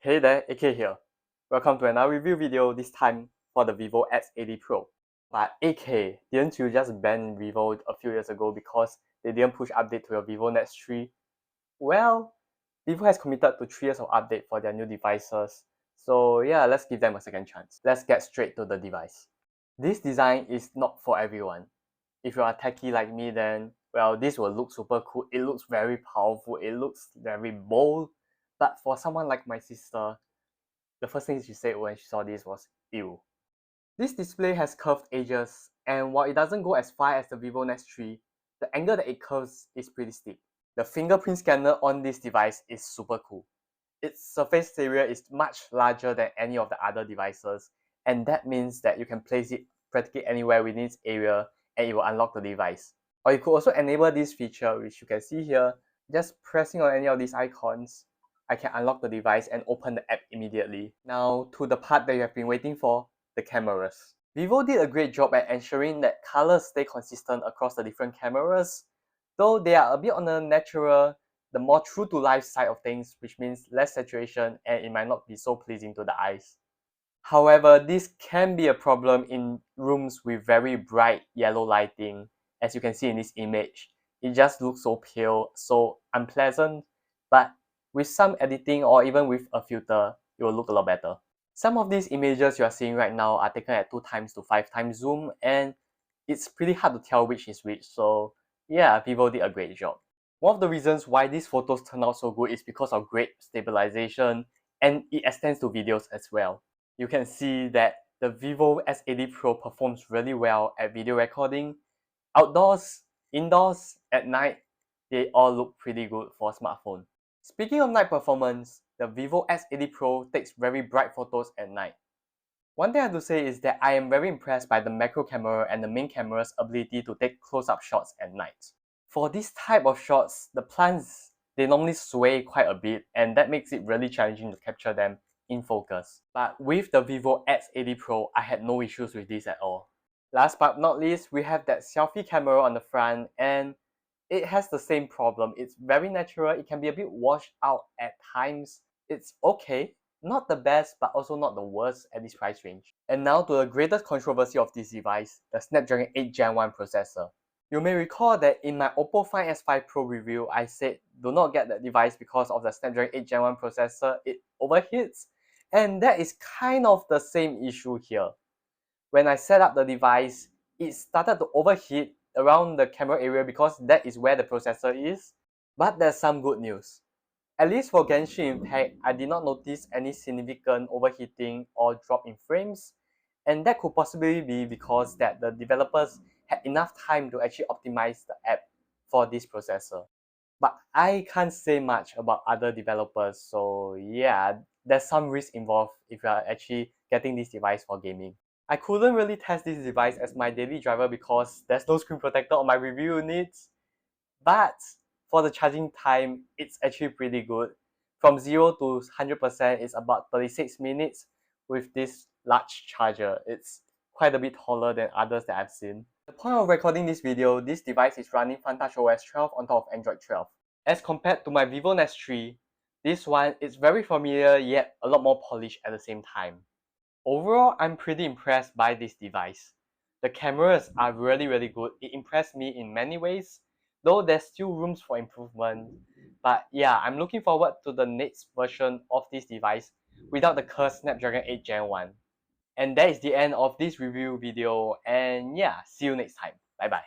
Hey there, AK here. Welcome to another review video, this time for the Vivo X80 Pro. But AK, didn't you just ban Vivo a few years ago because they didn't push update to your Vivo Next 3? Well, Vivo has committed to 3 years of update for their new devices. So yeah, let's give them a second chance. Let's get straight to the device. This design is not for everyone. If you are a techie like me, then well, this will look super cool. It looks very powerful. It looks very bold. But for someone like my sister, the first thing she said when she saw this was, ew. This display has curved edges, and while it doesn't go as far as the Vivo Next 3, the angle that it curves is pretty steep. The fingerprint scanner on this device is super cool. Its surface area is much larger than any of the other devices, and that means that you can place it practically anywhere within its area and it will unlock the device. Or you could also enable this feature, which you can see here. Just pressing on any of these icons, I can unlock the device and open the app immediately. Now to the part that you have been waiting for, the cameras. Vivo did a great job at ensuring that colors stay consistent across the different cameras, though they are a bit on the natural, the more true to life side of things, which means less saturation and it might not be so pleasing to the eyes. However, this can be a problem in rooms with very bright yellow lighting. As you can see in this image, it just looks so pale, so unpleasant, but with some editing or even with a filter, it will look a lot better. Some of these images you are seeing right now are taken at 2x to 5x zoom, and it's pretty hard to tell which is which, so yeah, Vivo did a great job. One of the reasons why these photos turn out so good is because of great stabilization, and it extends to videos as well. You can see that the Vivo S80 Pro performs really well at video recording. Outdoors, indoors, at night, they all look pretty good for a smartphone. Speaking of night performance, the Vivo S80 Pro takes very bright photos at night. One thing I have to say is that I am very impressed by the macro camera and the main camera's ability to take close-up shots at night. For this type of shots, the plants, they normally sway quite a bit, and that makes it really challenging to capture them in focus. But with the Vivo X80 Pro, I had no issues with this at all. Last but not least, we have that selfie camera on the front, and it has the same problem. It's very natural, it can be a bit washed out at times. It's okay, not the best, but also not the worst at this price range. And now to the greatest controversy of this device, the Snapdragon 8 Gen 1 processor. You may recall that in my Oppo Find S5 Pro review, I said do not get that device because of the Snapdragon 8 Gen 1 processor, it overheats. And that is kind of the same issue here. When I set up the device, it started to overheat around the camera area because that is where the processor is. But there's some good news. At least for Genshin Impact, I did not notice any significant overheating or drop in frames, and that could possibly be because that the developers had enough time to actually optimize the app for this processor. But I can't say much about other developers, so yeah, there's some risk involved if you are actually getting this device for gaming. I couldn't really test this device as my daily driver because there's no screen protector on my review units, but for the charging time, it's actually pretty good. From 0 to 100% is about 36 minutes with this large charger. It's quite a bit taller than others that I've seen. At the point of recording this video, this device is running FunTouchOS 12 on top of Android 12. As compared to my Vivo Nest 3, this one is very familiar yet a lot more polished at the same time. Overall, I'm pretty impressed by this device. The cameras are really good. It impressed me in many ways, though there's still rooms for improvement. But yeah, I'm looking forward to the next version of this device without the cursed Snapdragon 8 Gen 1. And that is the end of this review video, and yeah, see you next time. Bye bye.